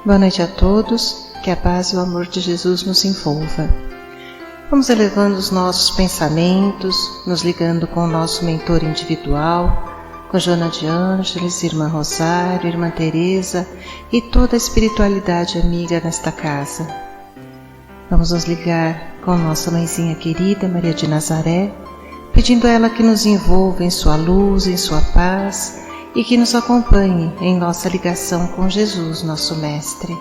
Boa noite a todos, que a paz e o amor de Jesus nos envolva. Vamos elevando os nossos pensamentos, nos ligando com o nosso mentor individual, com Joana de Ângeles, Irmã Rosário, Irmã Teresa e toda a espiritualidade amiga nesta casa. Vamos nos ligar com nossa mãezinha querida, Maria de Nazaré, pedindo a ela que nos envolva em sua luz, em sua paz e que nos acompanhe em nossa ligação com Jesus, nosso Mestre.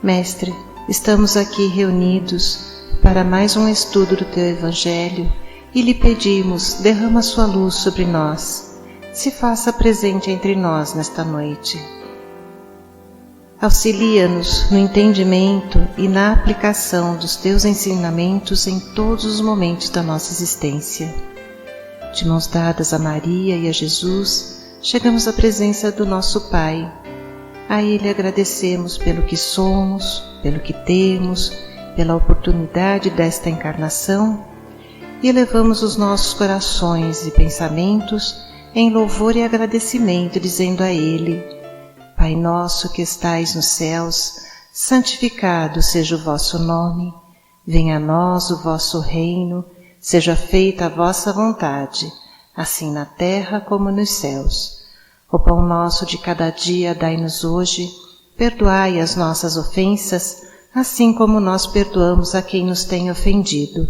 Mestre, estamos aqui reunidos para mais um estudo do Teu Evangelho e lhe pedimos, derrama sua luz sobre nós, se faça presente entre nós nesta noite. Auxilia-nos no entendimento e na aplicação dos Teus ensinamentos em todos os momentos da nossa existência. De mãos dadas a Maria e a Jesus, chegamos à presença do nosso Pai. A Ele agradecemos pelo que somos, pelo que temos, pela oportunidade desta encarnação e elevamos os nossos corações e pensamentos em louvor e agradecimento, dizendo a Ele: Pai nosso que estais nos céus, santificado seja o vosso nome, venha a nós o vosso reino, seja feita a vossa vontade, assim na terra como nos céus. O pão nosso de cada dia dai-nos hoje, perdoai as nossas ofensas, assim como nós perdoamos a quem nos tem ofendido.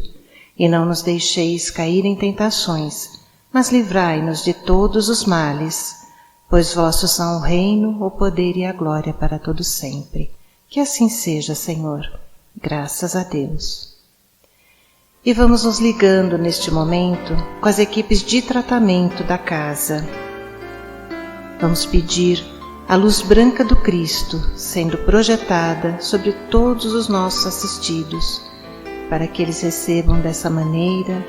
E não nos deixeis cair em tentações, mas livrai-nos de todos os males, pois vossos são o reino, o poder e a glória para todo sempre. Que assim seja, Senhor. Graças a Deus. E vamos nos ligando neste momento com as equipes de tratamento da casa. Vamos pedir a luz branca do Cristo sendo projetada sobre todos os nossos assistidos, para que eles recebam dessa maneira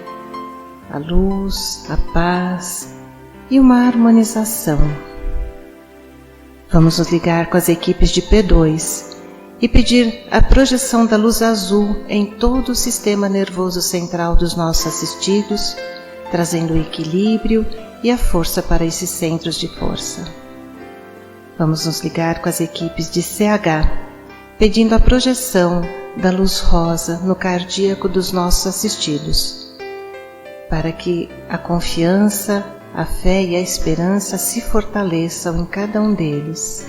a luz, a paz e uma harmonização. Vamos nos ligar com as equipes de P2 e pedir a projeção da luz azul em todo o sistema nervoso central dos nossos assistidos, trazendo o equilíbrio e a força para esses centros de força. Vamos nos ligar com as equipes de CH, pedindo a projeção da luz rosa no cardíaco dos nossos assistidos, para que a confiança, a fé e a esperança se fortaleçam em cada um deles.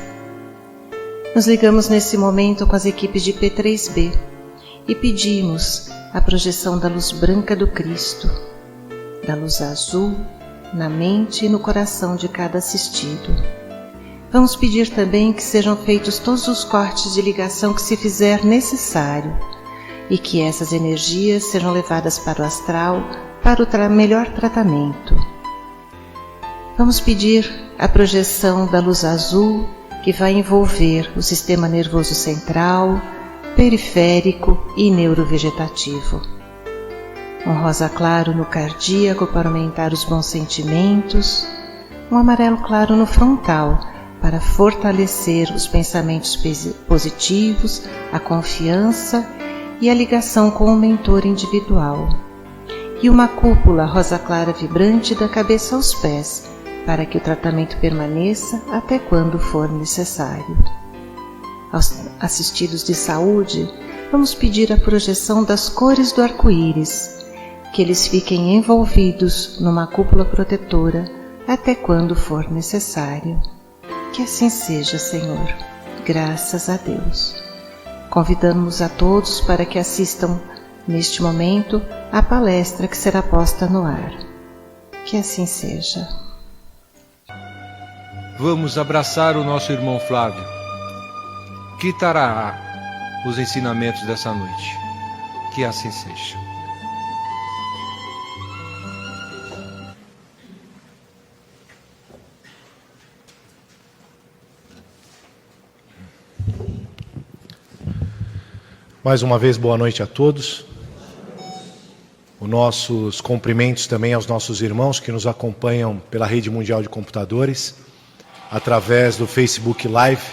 Nos ligamos nesse momento com as equipes de P3B e pedimos a projeção da luz branca do Cristo, da luz azul, na mente e no coração de cada assistido. Vamos pedir também que sejam feitos todos os cortes de ligação que se fizer necessário e que essas energias sejam levadas para o astral para o melhor tratamento. Vamos pedir a projeção da luz azul que vai envolver o sistema nervoso central, periférico e neurovegetativo. Um rosa claro no cardíaco para aumentar os bons sentimentos, um amarelo claro no frontal para fortalecer os pensamentos positivos, a confiança e a ligação com o mentor individual. E uma cúpula rosa clara vibrante da cabeça aos pés, para que o tratamento permaneça até quando for necessário. Aos assistidos de saúde, vamos pedir a projeção das cores do arco-íris, que eles fiquem envolvidos numa cúpula protetora até quando for necessário. Que assim seja, Senhor. Graças a Deus. Convidamos a todos para que assistam neste momento à palestra que será posta no ar. Que assim seja. Vamos abraçar o nosso irmão Flávio, que trará os ensinamentos dessa noite. Que assim seja. Mais uma vez, boa noite a todos. Os nossos cumprimentos também aos nossos irmãos que nos acompanham pela Rede Mundial de Computadores, através do Facebook Live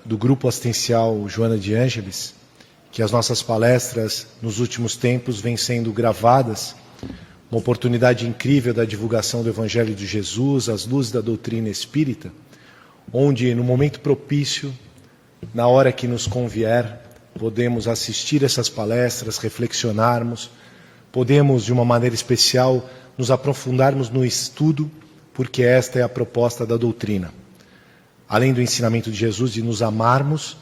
do Grupo Assistencial Joana de Ângeles, que as nossas palestras nos últimos tempos vêm sendo gravadas, uma oportunidade incrível da divulgação do Evangelho de Jesus, as luzes da doutrina espírita, onde no momento propício, na hora que nos convier, podemos assistir essas palestras, reflexionarmos, podemos de uma maneira especial nos aprofundarmos no estudo, porque esta é a proposta da doutrina. Além do ensinamento de Jesus de nos amarmos,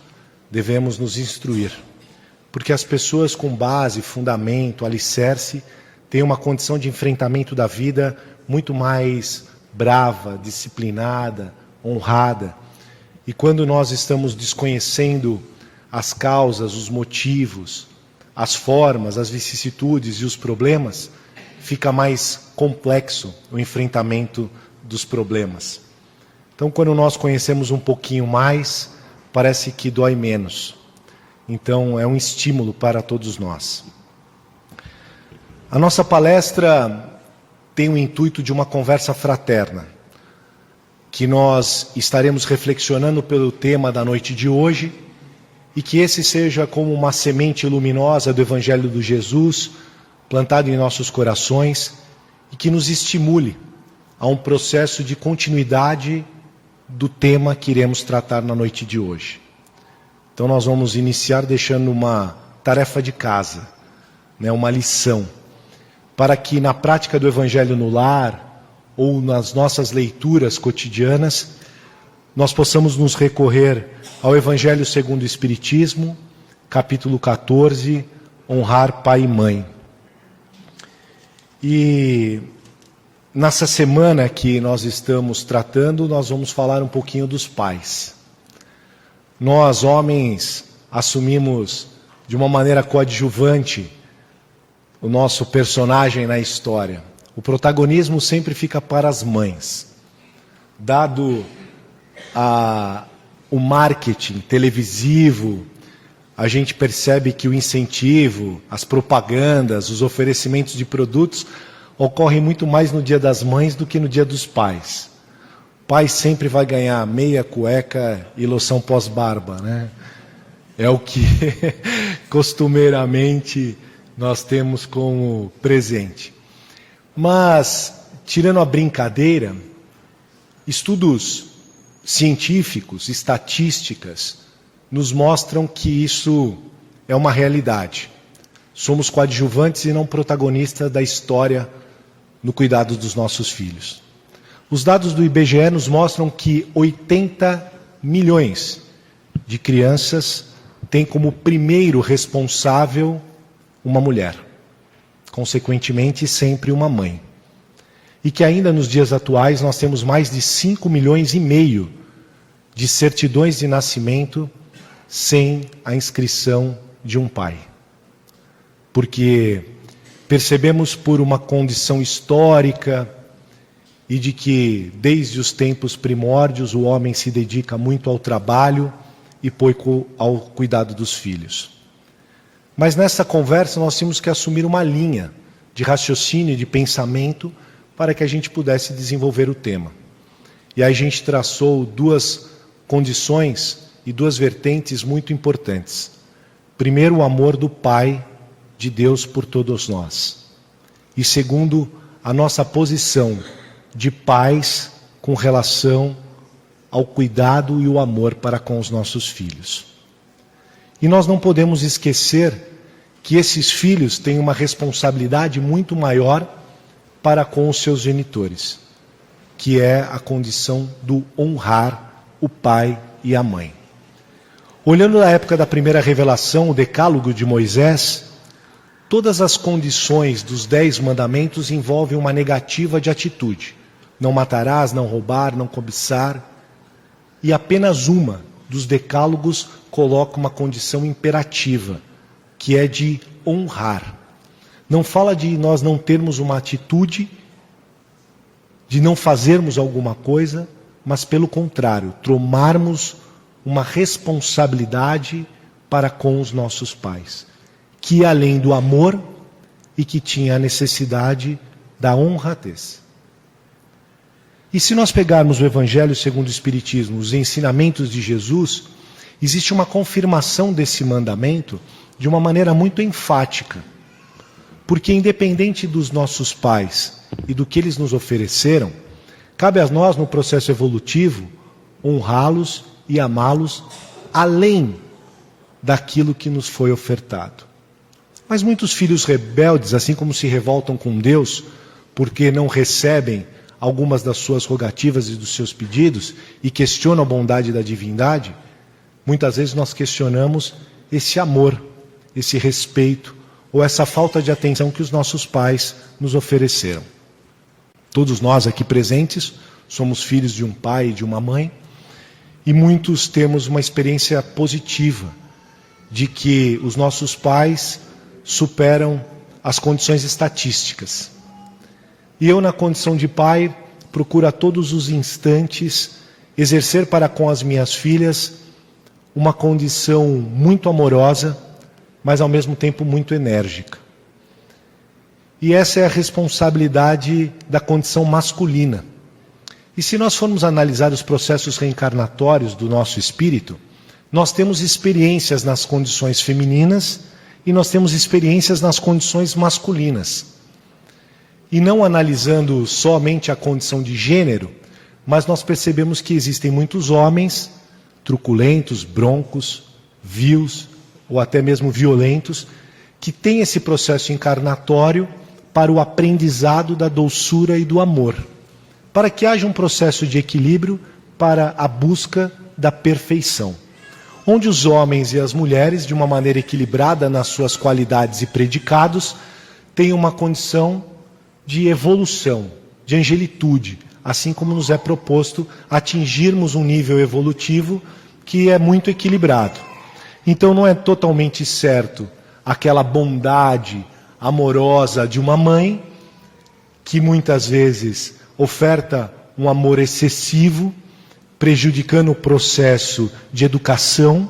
devemos nos instruir, porque as pessoas com base, fundamento, alicerce, têm uma condição de enfrentamento da vida muito mais brava, disciplinada, honrada. E quando nós estamos desconhecendo as causas, os motivos, as formas, as vicissitudes e os problemas, fica mais complexo o enfrentamento dos problemas. Então, quando nós conhecemos um pouquinho mais, parece que dói menos. Então, é um estímulo para todos nós. A nossa palestra tem o intuito de uma conversa fraterna, que nós estaremos reflexionando pelo tema da noite de hoje, e que esse seja como uma semente luminosa do Evangelho de Jesus, plantado em nossos corações, e que nos estimule a um processo de continuidade do tema que iremos tratar na noite de hoje. Então nós vamos iniciar deixando uma tarefa de casa, uma lição, para que na prática do Evangelho no lar, ou nas nossas leituras cotidianas, nós possamos nos recorrer ao Evangelho segundo o Espiritismo, capítulo 14, honrar pai e mãe. E nessa semana que nós estamos tratando, nós vamos falar um pouquinho dos pais. Nós, homens, assumimos de uma maneira coadjuvante o nosso personagem na história. O protagonismo sempre fica para as mães. Dado o marketing televisivo, a gente percebe que o incentivo, as propagandas, os oferecimentos de produtos ocorrem muito mais no Dia das Mães do que no Dia dos Pais. O pai sempre vai ganhar meia, cueca e loção pós-barba, né? É o que costumeiramente nós temos como presente. Mas, tirando a brincadeira, estudos científicos, estatísticas, nos mostram que isso é uma realidade. Somos coadjuvantes e não protagonistas da história no cuidado dos nossos filhos. Os dados do IBGE nos mostram que 80 milhões de crianças têm como primeiro responsável uma mulher, consequentemente sempre uma mãe. E que ainda nos dias atuais nós temos mais de 5,5 milhões de certidões de nascimento sem a inscrição de um pai. Porque percebemos por uma condição histórica e de que desde os tempos primórdios o homem se dedica muito ao trabalho e pouco ao cuidado dos filhos. Mas nessa conversa nós tínhamos que assumir uma linha de raciocínio e de pensamento para que a gente pudesse desenvolver o tema. E aí a gente traçou duas condições e duas vertentes muito importantes. Primeiro, o amor do Pai de Deus por todos nós. E segundo, a nossa posição de pais com relação ao cuidado e o amor para com os nossos filhos. E nós não podemos esquecer que esses filhos têm uma responsabilidade muito maior para com os seus genitores, que é a condição do honrar o pai e a mãe. Olhando na época da primeira revelação, o Decálogo de Moisés, todas as condições dos 10 mandamentos envolvem uma negativa de atitude. Não matarás, não roubar, não cobiçar. E apenas uma dos decálogos coloca uma condição imperativa, que é de honrar. Não fala de nós não termos uma atitude, de não fazermos alguma coisa, mas pelo contrário, tomarmos uma responsabilidade para com os nossos pais, que além do amor e que tinha a necessidade da honradez. E se nós pegarmos o Evangelho segundo o Espiritismo, os ensinamentos de Jesus, existe uma confirmação desse mandamento de uma maneira muito enfática. Porque independente dos nossos pais e do que eles nos ofereceram, cabe a nós no processo evolutivo honrá-los e amá-los além daquilo que nos foi ofertado. Mas muitos filhos rebeldes, assim como se revoltam com Deus, porque não recebem algumas das suas rogativas e dos seus pedidos, e questionam a bondade da divindade, muitas vezes nós questionamos esse amor, esse respeito, ou essa falta de atenção que os nossos pais nos ofereceram. Todos nós aqui presentes somos filhos de um pai e de uma mãe, e muitos temos uma experiência positiva de que os nossos pais superam as condições estatísticas. E eu, na condição de pai, procuro a todos os instantes exercer para com as minhas filhas uma condição muito amorosa, mas ao mesmo tempo muito enérgica. E essa é a responsabilidade da condição masculina. E se nós formos analisar os processos reencarnatórios do nosso espírito, nós temos experiências nas condições femininas e nós temos experiências nas condições masculinas. E não analisando somente a condição de gênero, mas nós percebemos que existem muitos homens truculentos, broncos, vios ou até mesmo violentos, que têm esse processo encarnatório para o aprendizado da doçura e do amor, para que haja um processo de equilíbrio para a busca da perfeição, onde os homens e as mulheres, de uma maneira equilibrada nas suas qualidades e predicados, têm uma condição de evolução, de angelitude, assim como nos é proposto atingirmos um nível evolutivo que é muito equilibrado. Então não é totalmente certo aquela bondade amorosa de uma mãe, que muitas vezes oferta um amor excessivo, prejudicando o processo de educação,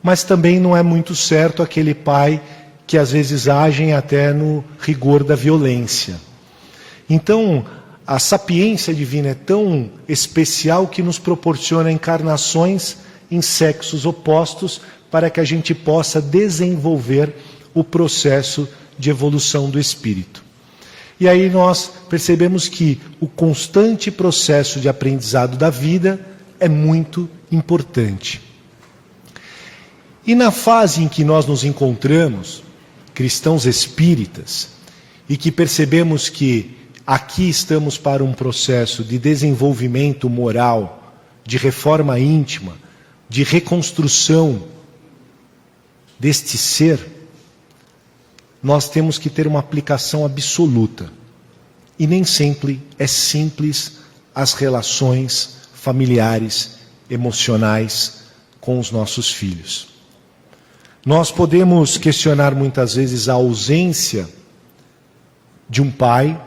mas também não é muito certo aquele pai que às vezes age até no rigor da violência. Então, a sapiência divina é tão especial que nos proporciona encarnações em sexos opostos para que a gente possa desenvolver o processo de evolução do espírito. E aí nós percebemos que o constante processo de aprendizado da vida é muito importante. E na fase em que nós nos encontramos, cristãos espíritas, e que percebemos que aqui estamos para um processo de desenvolvimento moral, de reforma íntima, de reconstrução deste ser, nós temos que ter uma aplicação absoluta. E nem sempre é simples as relações familiares, emocionais com os nossos filhos. Nós podemos questionar muitas vezes a ausência de um pai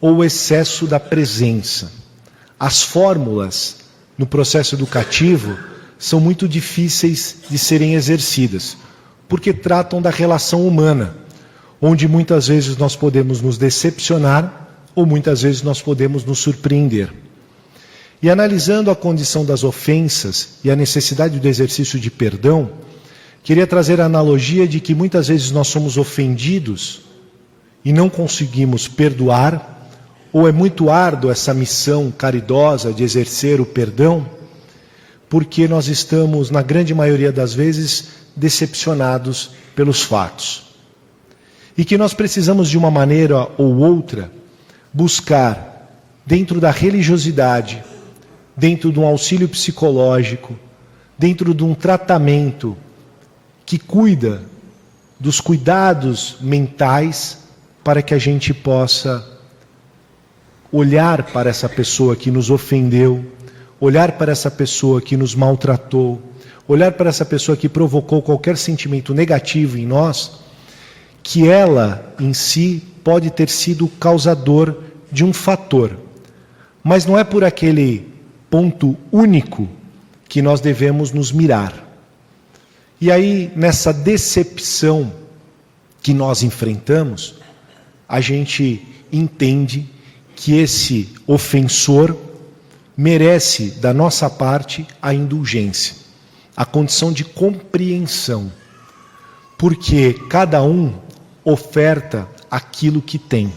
ou o excesso da presença. As fórmulas no processo educativo são muito difíceis de serem exercidas, porque tratam da relação humana, onde muitas vezes nós podemos nos decepcionar ou muitas vezes nós podemos nos surpreender. E analisando a condição das ofensas e a necessidade do exercício de perdão, queria trazer a analogia de que muitas vezes nós somos ofendidos e não conseguimos perdoar, ou é muito árdua essa missão caridosa de exercer o perdão, porque nós estamos, na grande maioria das vezes, decepcionados pelos fatos. E que nós precisamos, de uma maneira ou outra, buscar, dentro da religiosidade, dentro de um auxílio psicológico, dentro de um tratamento que cuida dos cuidados mentais, para que a gente possa olhar para essa pessoa que nos ofendeu, olhar para essa pessoa que nos maltratou, olhar para essa pessoa que provocou qualquer sentimento negativo em nós, que ela em si pode ter sido o causador de um fator, mas não é por aquele ponto único que nós devemos nos mirar. E aí, nessa decepção que nós enfrentamos, a gente entende que esse ofensor merece da nossa parte a indulgência, a condição de compreensão, porque cada um oferta aquilo que tem.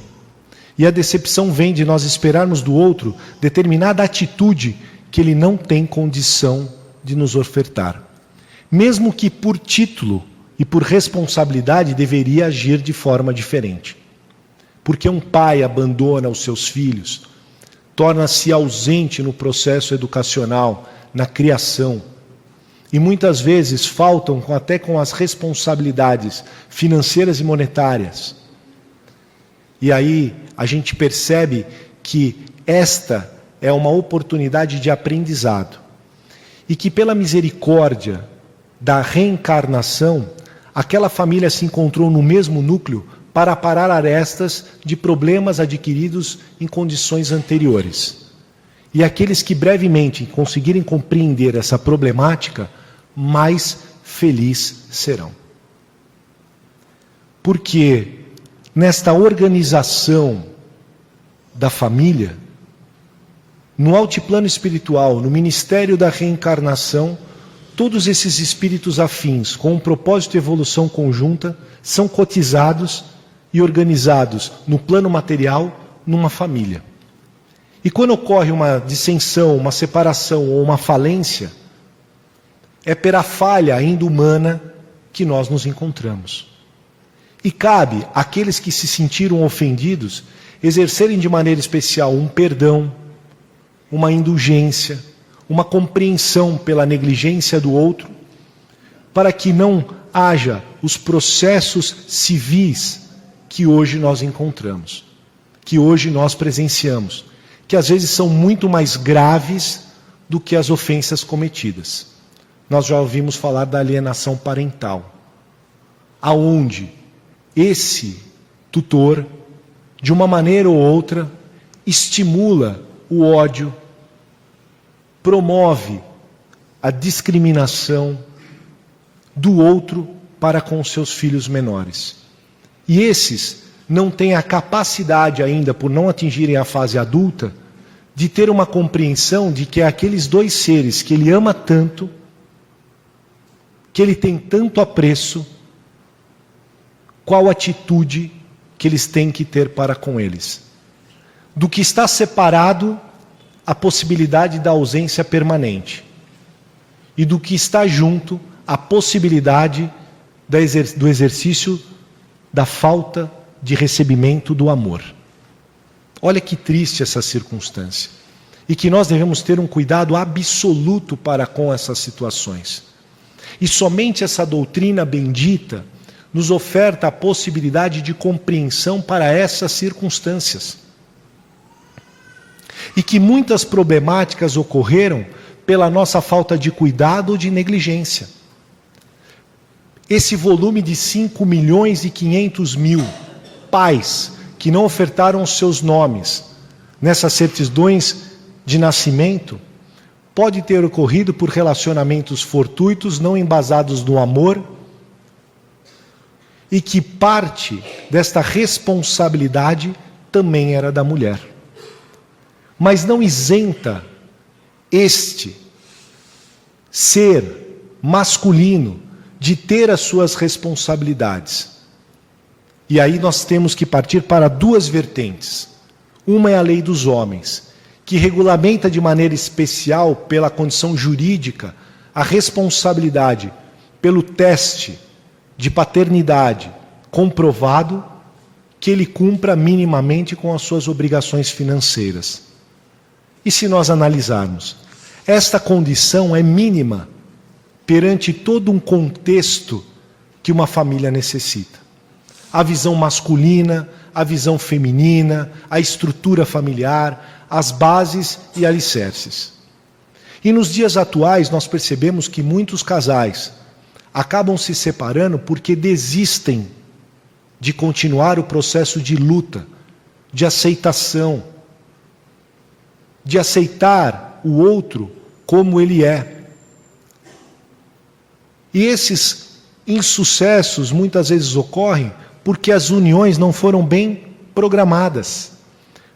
E a decepção vem de nós esperarmos do outro determinada atitude que Ele não tem condição de nos ofertar. Mesmo que por título e por responsabilidade deveria agir de forma diferente. Porque um pai abandona os seus filhos, torna-se ausente no processo educacional, na criação, e muitas vezes faltam até com as responsabilidades financeiras e monetárias. E aí a gente percebe que esta é uma oportunidade de aprendizado. E que pela misericórdia da reencarnação, aquela família se encontrou no mesmo núcleo para parar arestas de problemas adquiridos em condições anteriores. E aqueles que brevemente conseguirem compreender essa problemática, mais felizes serão. Porque nesta organização da família, no altiplano espiritual, no ministério da reencarnação, todos esses espíritos afins, com um propósito de evolução conjunta, são cotizados e organizados no plano material, numa família. E quando ocorre uma dissensão, uma separação ou uma falência, é pela falha ainda humana que nós nos encontramos. E cabe àqueles que se sentiram ofendidos exercerem de maneira especial um perdão, uma indulgência, uma compreensão pela negligência do outro, para que não haja os processos civis que hoje nós encontramos, que hoje nós presenciamos, que às vezes são muito mais graves do que as ofensas cometidas. Nós já ouvimos falar da alienação parental, aonde esse tutor, de uma maneira ou outra, estimula o ódio, promove a discriminação do outro para com os seus filhos menores. E esses não têm a capacidade ainda, por não atingirem a fase adulta, de ter uma compreensão de que aqueles dois seres que ele ama tanto, que ele tem tanto apreço, qual atitude que eles têm que ter para com eles. Do que está separado, a possibilidade da ausência permanente. E do que está junto, a possibilidade do exercício da falta de recebimento do amor. Olha que triste essa circunstância. E que nós devemos ter um cuidado absoluto para com essas situações. E somente essa doutrina bendita nos oferta a possibilidade de compreensão para essas circunstâncias. E que muitas problemáticas ocorreram pela nossa falta de cuidado ou de negligência. Esse volume de 5.500.000 pais que não ofertaram os seus nomes nessas certidões de nascimento, pode ter ocorrido por relacionamentos fortuitos, não embasados no amor, e que parte desta responsabilidade também era da mulher. Mas não isenta este ser masculino de ter as suas responsabilidades. E aí nós temos que partir para duas vertentes. Uma é a lei dos homens, que regulamenta de maneira especial, pela condição jurídica, a responsabilidade pelo teste de paternidade comprovado, que ele cumpra minimamente com as suas obrigações financeiras. E se nós analisarmos, esta condição é mínima perante todo um contexto que uma família necessita. A visão masculina, a visão feminina, a estrutura familiar, as bases e alicerces. E nos dias atuais nós percebemos que muitos casais acabam se separando porque desistem de continuar o processo de luta, de aceitação, de aceitar o outro como ele é. E esses insucessos muitas vezes ocorrem porque as uniões não foram bem programadas.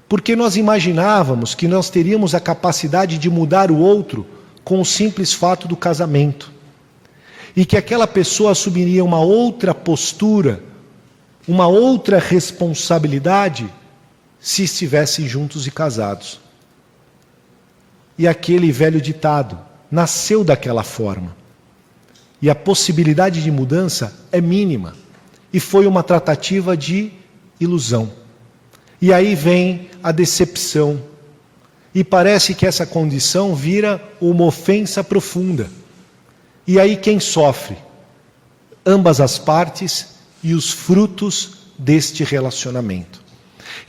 Porque nós imaginávamos que nós teríamos a capacidade de mudar o outro com o simples fato do casamento. E que aquela pessoa assumiria uma outra postura, uma outra responsabilidade, se estivessem juntos e casados. e aquele velho ditado. Nasceu daquela forma. E a possibilidade de mudança é mínima. E foi uma tratativa de ilusão. E aí vem a decepção. E parece que essa condição vira uma ofensa profunda. E aí quem sofre? Ambas as partes e os frutos deste relacionamento.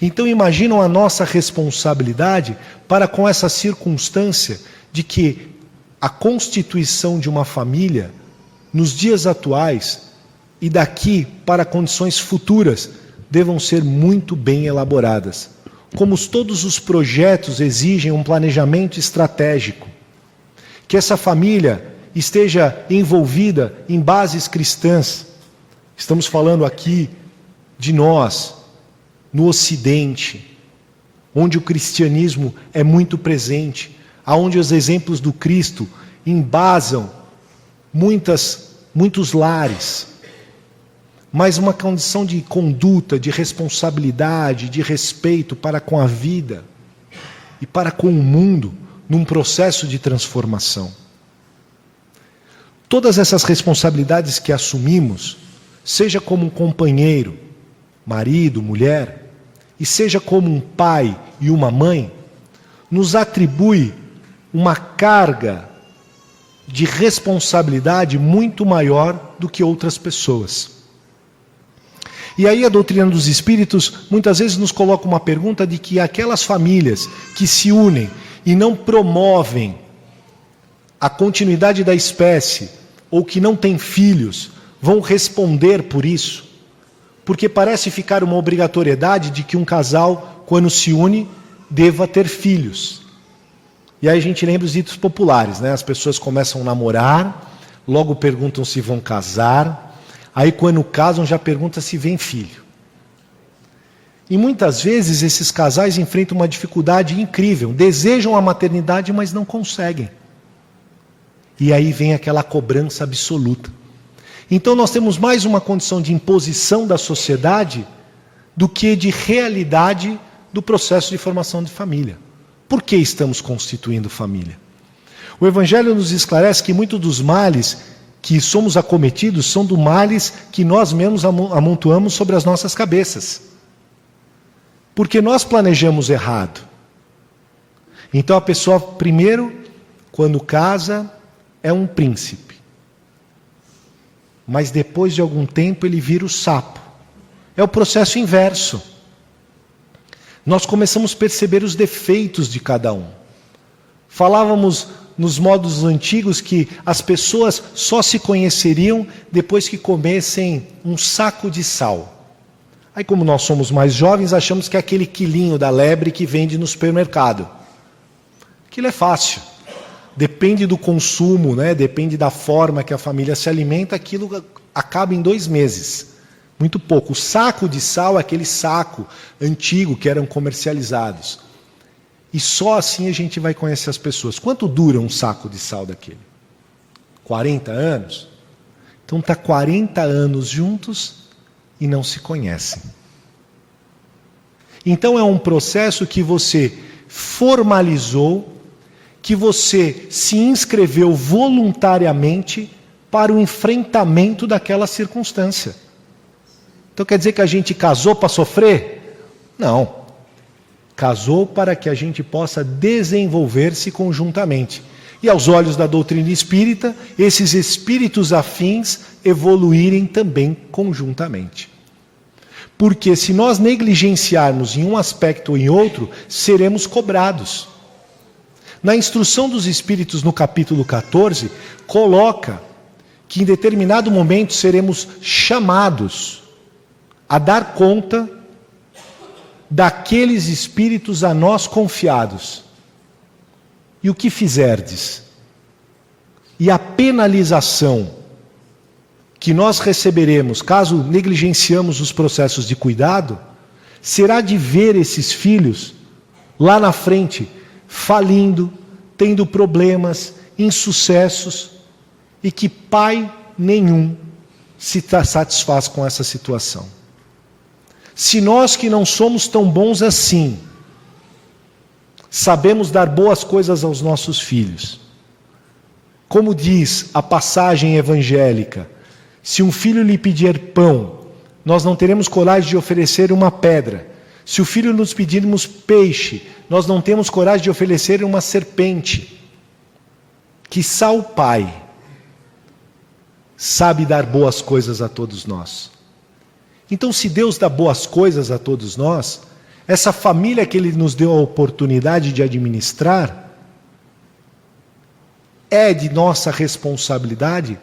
Então imaginam a nossa responsabilidade para com essa circunstância de que a constituição de uma família, nos dias atuais e daqui para condições futuras, devam ser muito bem elaboradas. Como todos os projetos exigem um planejamento estratégico, que essa família esteja envolvida em bases cristãs. Estamos falando aqui de nós, no Ocidente, onde o cristianismo é muito presente, aonde os exemplos do Cristo embasam muitos lares, mas uma condição de conduta, de responsabilidade, de respeito para com a vida e para com o mundo, num processo de transformação. Todas essas responsabilidades que assumimos, seja como um companheiro, marido, mulher, e seja como um pai e uma mãe, nos atribui uma carga de responsabilidade muito maior do que outras pessoas. E aí a doutrina dos espíritos muitas vezes nos coloca uma pergunta de que aquelas famílias que se unem e não promovem a continuidade da espécie ou que não têm filhos, vão responder por isso. Porque parece ficar uma obrigatoriedade de que um casal, quando se une, deva ter filhos. E aí a gente lembra os ditos populares, né? As pessoas começam a namorar, logo perguntam se vão casar, aí quando casam já perguntam se vem filho. E muitas vezes esses casais enfrentam uma dificuldade incrível, desejam a maternidade, mas não conseguem. E aí vem aquela cobrança absoluta. Então nós temos mais uma condição de imposição da sociedade do que de realidade do processo de formação de família. Por que estamos constituindo família? O Evangelho nos esclarece que muitos dos males que somos acometidos são dos males que nós mesmos amontoamos sobre as nossas cabeças. Porque nós planejamos errado. Então a pessoa, primeiro, quando casa, é um príncipe. Mas depois de algum tempo ele vira o sapo. É o processo inverso. Nós começamos a perceber os defeitos de cada um. Falávamos nos modos antigos que as pessoas só se conheceriam depois que comessem um saco de sal. Aí, como nós somos mais jovens, achamos que é aquele quilinho da lebre que vende no supermercado. Aquilo é fácil. Depende do consumo, né? Depende da forma que a família se alimenta, aquilo acaba em 2 meses. Muito pouco. O saco de sal é aquele saco antigo que eram comercializados. E só assim a gente vai conhecer as pessoas. Quanto dura um saco de sal daquele? 40 anos? Então está 40 anos juntos e não se conhecem. Então é um processo que você formalizou, que você se inscreveu voluntariamente para o enfrentamento daquela circunstância. Então quer dizer que a gente casou para sofrer? Não. Casou para que a gente possa desenvolver-se conjuntamente. E aos olhos da doutrina espírita, esses espíritos afins evoluírem também conjuntamente. Porque se nós negligenciarmos em um aspecto ou em outro, seremos cobrados. Na instrução dos espíritos no capítulo 14, coloca que em determinado momento seremos chamados a dar conta daqueles espíritos a nós confiados. E o que fizerdes? E a penalização que nós receberemos, caso negligenciamos os processos de cuidado, será de ver esses filhos lá na frente, falindo, tendo problemas, insucessos, e que pai nenhum se satisfaz com essa situação. Se nós que não somos tão bons assim, Sabemos dar boas coisas aos nossos filhos. Como diz a passagem evangélica, se um filho lhe pedir pão, nós não teremos coragem de oferecer uma pedra. Se o filho nos pedirmos peixe, nós não temos coragem de oferecer uma serpente. Quiçá o Pai sabe dar boas coisas a todos nós. Então, se Deus dá boas coisas a todos nós, essa família que Ele nos deu a oportunidade de administrar, é de nossa responsabilidade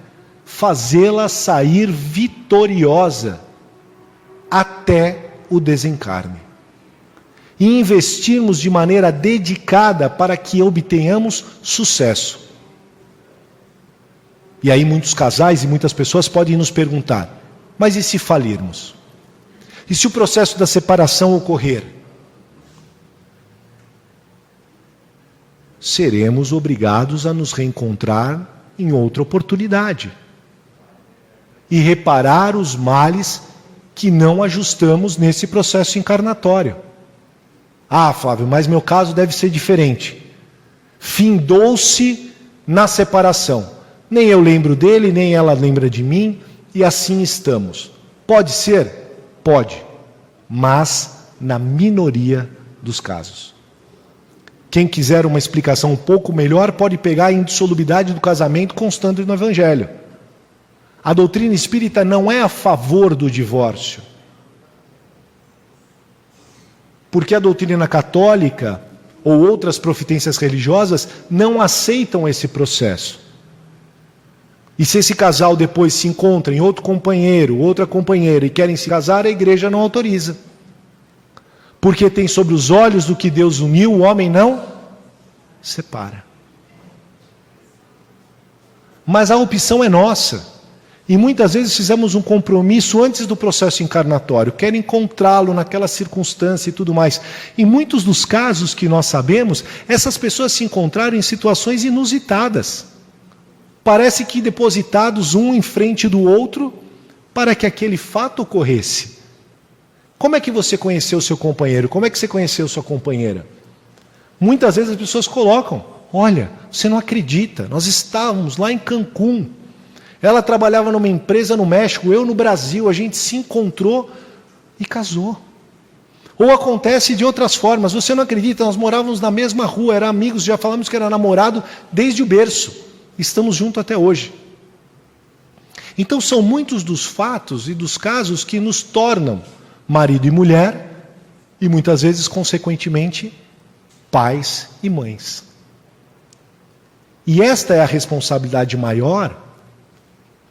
fazê-la sair vitoriosa até o desencarne. E investirmos de maneira dedicada para que obtenhamos sucesso. E aí muitos casais e muitas pessoas podem nos perguntar, mas e se falirmos? E se o processo da separação ocorrer? Seremos obrigados a nos reencontrar em outra oportunidade e reparar os males que não ajustamos nesse processo encarnatório. Ah, Flávio, mas meu caso deve ser diferente. Findou-se na separação. Nem eu lembro dele, nem ela lembra de mim, e assim estamos. Pode ser? Pode, mas na minoria dos casos. Quem quiser uma explicação um pouco melhor pode pegar a indissolubilidade do casamento constante no Evangelho. A doutrina espírita não é a favor do divórcio. Porque a doutrina católica ou outras profitências religiosas não aceitam esse processo. E se esse casal depois se encontra em outro companheiro, outra companheira e querem se casar, a igreja não autoriza. Porque tem sobre os olhos do que Deus uniu, o homem não separa. Mas a opção é nossa. E muitas vezes fizemos um compromisso antes do processo encarnatório. Quero encontrá-lo naquela circunstância e tudo mais. Em muitos dos casos que nós sabemos, essas pessoas se encontraram em situações inusitadas. Parece que depositados um em frente do outro para que aquele fato ocorresse. Como é que você conheceu o seu companheiro? Como é que você conheceu sua companheira? Muitas vezes as pessoas colocam, olha, você não acredita, nós estávamos lá em Cancún. Ela trabalhava numa empresa no México, eu no Brasil, a gente se encontrou e casou. Ou acontece de outras formas, você não acredita, nós morávamos na mesma rua, eram amigos, já falamos que era namorado desde o berço. Estamos juntos até hoje. Então são muitos dos fatos e dos casos que nos tornam marido e mulher e muitas vezes, consequentemente, pais e mães. E esta é a responsabilidade maior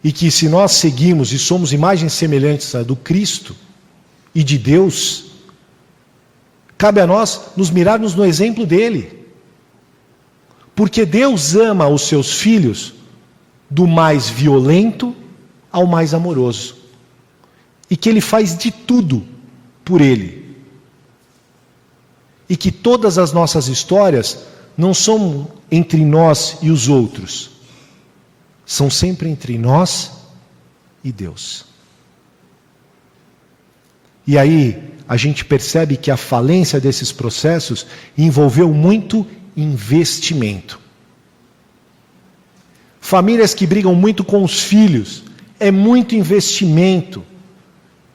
e que se nós seguimos e somos imagens semelhantes à do Cristo e de Deus, cabe a nós nos mirarmos no exemplo dele. Porque Deus ama os seus filhos do mais violento ao mais amoroso. E que Ele faz de tudo por ele. E que todas as nossas histórias não são entre nós e os outros. São sempre entre nós e Deus. E aí a gente percebe que a falência desses processos envolveu muito investimento. Famílias que brigam muito com os filhos, é muito investimento.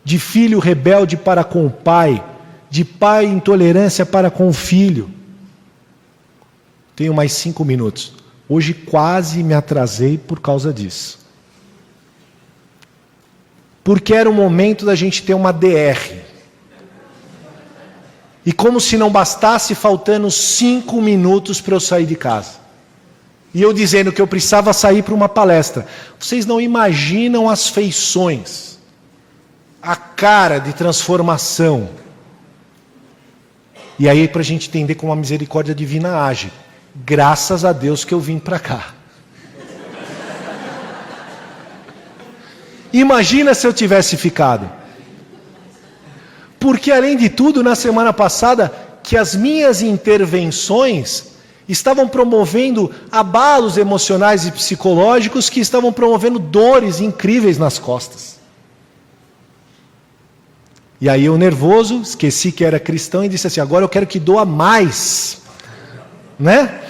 De filho rebelde para com o pai, de pai intolerância para com o filho. Tenho mais 5 minutos. Hoje quase me atrasei por causa disso. Porque era o momento da gente ter uma DR. E como se não bastasse, faltando 5 minutos para eu sair de casa. E eu dizendo que eu precisava sair para uma palestra. Vocês não imaginam as feições, a cara de transformação. E aí para a gente entender como a misericórdia divina age. Graças a Deus que eu vim para cá. Imagina se eu tivesse ficado. Porque além de tudo, na semana passada, que as minhas intervenções estavam promovendo abalos emocionais e psicológicos que estavam promovendo dores incríveis nas costas. E aí eu nervoso, esqueci que era cristão e disse assim, agora eu quero que doa mais. né?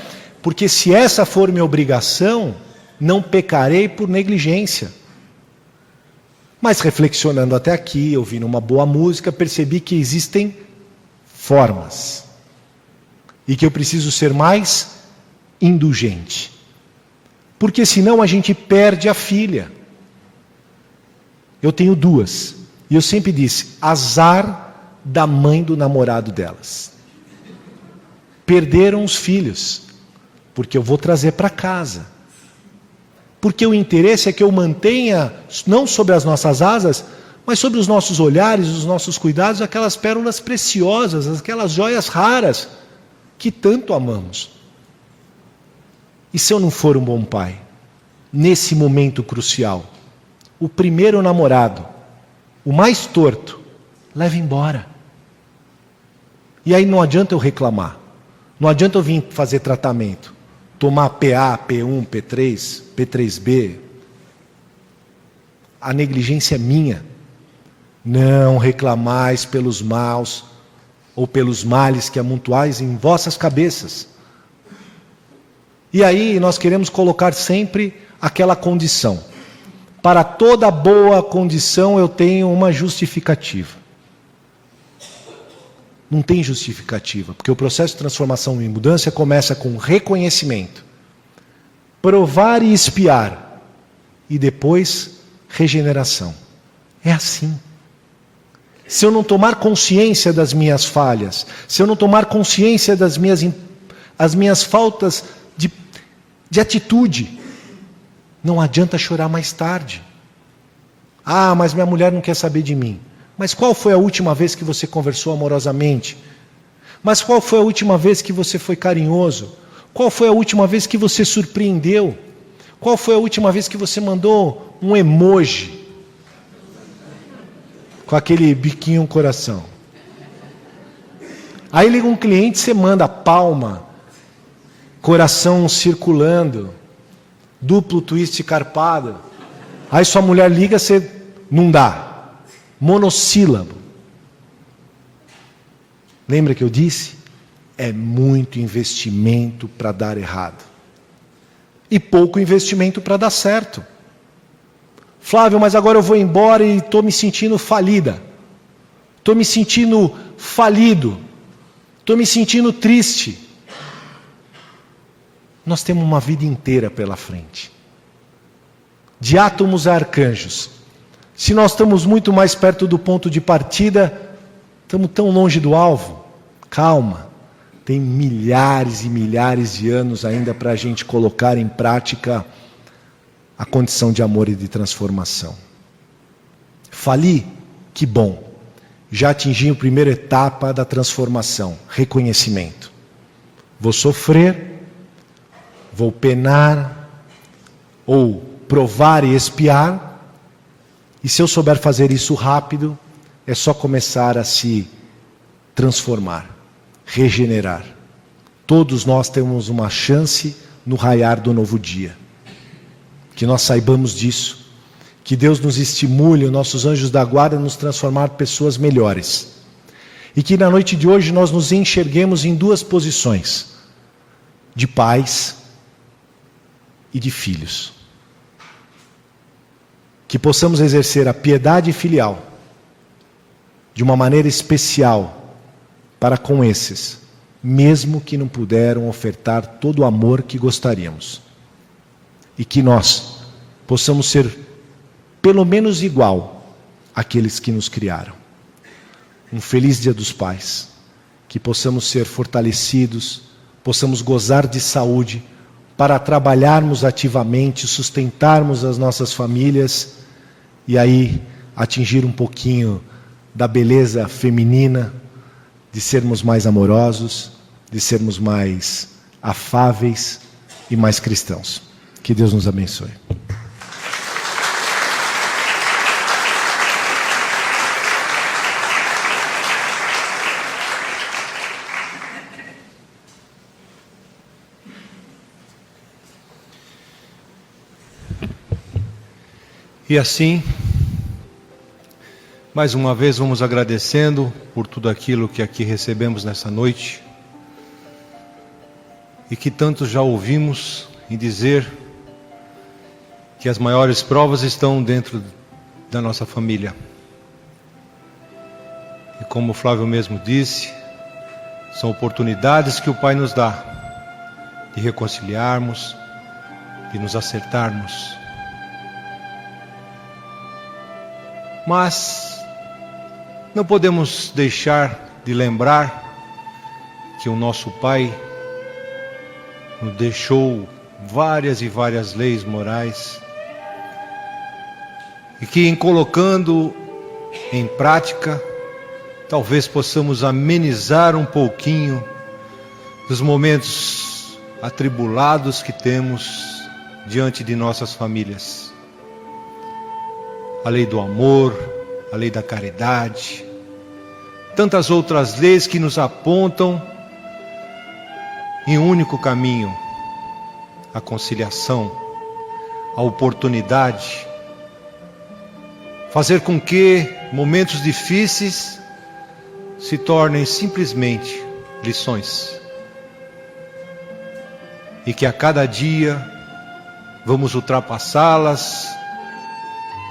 Porque se essa for minha obrigação, não pecarei por negligência. Mas reflexionando até aqui, ouvindo uma boa música, percebi que existem formas. E que eu preciso ser mais indulgente. Porque senão a gente perde a filha. Eu tenho 2. E eu sempre disse, azar da mãe do namorado delas. Perderam os filhos. Porque eu vou trazer para casa. Porque o interesse é que eu mantenha, não sobre as nossas asas, mas sobre os nossos olhares, os nossos cuidados, aquelas pérolas preciosas, aquelas joias raras, que tanto amamos. E se eu não for um bom pai, nesse momento crucial, o primeiro namorado, o mais torto, leva embora. E aí não adianta eu reclamar, não adianta eu vir fazer tratamento, tomar PA, P1, P3, P3B. A negligência é minha. Não reclamais pelos maus ou pelos males que amontoais em vossas cabeças. E aí nós queremos colocar sempre aquela condição. Para toda boa condição eu tenho uma justificativa. Não tem justificativa, porque o processo de transformação e mudança começa com reconhecimento, provar e espiar, e depois regeneração. É assim. Se eu não tomar consciência das minhas falhas, se eu não tomar consciência das minhas faltas de atitude, não adianta chorar mais tarde. Ah, mas minha mulher não quer saber de mim. Mas qual foi a última vez que você conversou amorosamente? Mas qual foi a última vez que você foi carinhoso? Qual foi a última vez que você surpreendeu? Qual foi a última vez que você mandou um emoji com aquele biquinho coração? Aí liga um cliente, você manda palma, coração circulando, duplo twist carpado. Aí sua mulher liga, você não dá. Monossílabo. Lembra que eu disse? É muito investimento para dar errado. E pouco investimento para dar certo. Flávio, mas agora eu vou embora e estou me sentindo falida. Estou me sentindo falido. Estou me sentindo triste. Nós temos uma vida inteira pela frente. De átomos a arcanjos. Se nós estamos muito mais perto do ponto de partida, estamos tão longe do alvo. Calma, tem milhares e milhares de anos ainda para a gente colocar em prática a condição de amor e de transformação. Fali? Que bom. Já atingi a primeira etapa da transformação, reconhecimento. Vou sofrer, vou penar, ou provar e expiar. E se eu souber fazer isso rápido, é só começar a se transformar, regenerar. Todos nós temos uma chance no raiar do novo dia. Que nós saibamos disso. Que Deus nos estimule, os nossos anjos da guarda, a nos transformar pessoas melhores. E que na noite de hoje nós nos enxerguemos em 2 posições. De pais e de filhos. Que possamos exercer a piedade filial de uma maneira especial para com esses, mesmo que não puderam ofertar todo o amor que gostaríamos. E que nós possamos ser pelo menos igual àqueles que nos criaram. Um feliz Dia dos Pais. Que possamos ser fortalecidos, possamos gozar de saúde para trabalharmos ativamente, sustentarmos as nossas famílias e aí atingir um pouquinho da beleza feminina, de sermos mais amorosos, de sermos mais afáveis e mais cristãos. Que Deus nos abençoe. E assim, mais uma vez vamos agradecendo por tudo aquilo que aqui recebemos nessa noite. e que tanto já ouvimos em dizer que as maiores provas estão dentro da nossa família. E como o Flávio mesmo disse, são oportunidades que o Pai nos dá de reconciliarmos, de nos acertarmos. Mas não podemos deixar de lembrar que o nosso Pai nos deixou várias e várias leis morais e que, em colocando em prática, talvez possamos amenizar um pouquinho dos momentos atribulados que temos diante de nossas famílias. A lei do amor, a lei da caridade, tantas outras leis que nos apontam em um único caminho: a conciliação, a oportunidade, fazer com que momentos difíceis se tornem simplesmente lições, e que a cada dia vamos ultrapassá-las,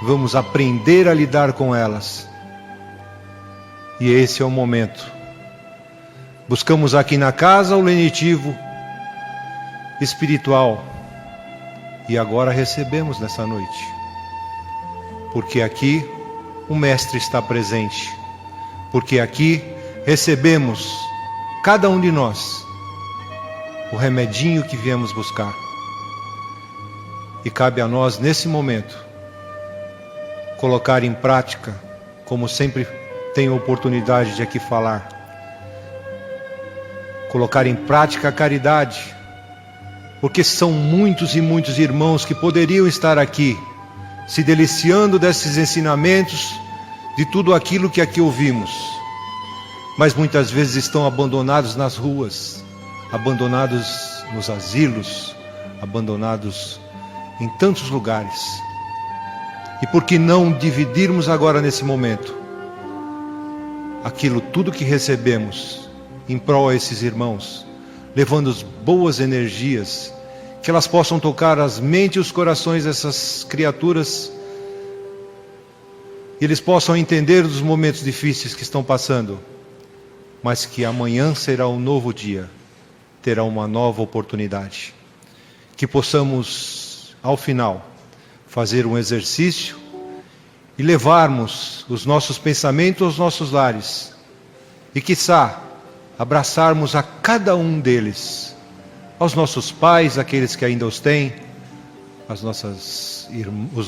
vamos aprender a lidar com elas. E esse é o momento. Buscamos aqui na casa o lenitivo espiritual, e agora recebemos nessa noite, porque aqui o Mestre está presente, porque aqui recebemos, cada um de nós, o remedinho que viemos buscar. E cabe a nós, nesse momento, colocar em prática, como sempre tenho oportunidade de aqui falar, colocar em prática a caridade, porque são muitos e muitos irmãos que poderiam estar aqui, se deliciando desses ensinamentos, de tudo aquilo que aqui ouvimos, mas muitas vezes estão abandonados nas ruas, abandonados nos asilos, abandonados em tantos lugares. E por que não dividirmos agora, nesse momento, aquilo tudo que recebemos em prol a esses irmãos, levando boas energias, que elas possam tocar as mentes e os corações dessas criaturas, e eles possam entender dos momentos difíceis que estão passando, mas que amanhã será um novo dia, terá uma nova oportunidade. Que possamos, ao final, fazer um exercício e levarmos os nossos pensamentos aos nossos lares, e quiçá abraçarmos a cada um deles, aos nossos pais, aqueles que ainda os têm, os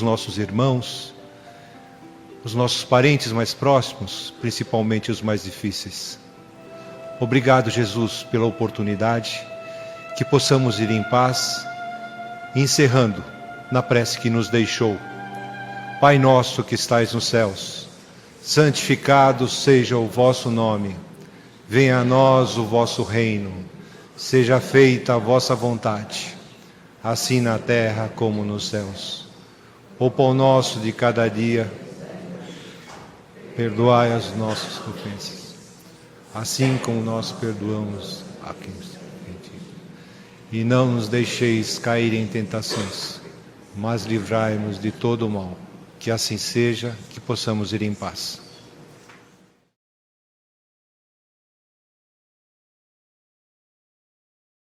nossos irmãos, os nossos parentes mais próximos, principalmente os mais difíceis. Obrigado, Jesus, pela oportunidade, que possamos ir em paz, encerrando na prece que nos deixou. Pai nosso que estais nos céus, santificado seja o vosso nome. Venha a nós o vosso reino. Seja feita a vossa vontade, assim na terra como nos céus. O pão nosso de cada dia, perdoai as nossas ofensas, assim como nós perdoamos a quem nos tem ofendido. E não nos deixeis cair em tentações, mas livrai-nos de todo o mal. Que assim seja, que possamos ir em paz.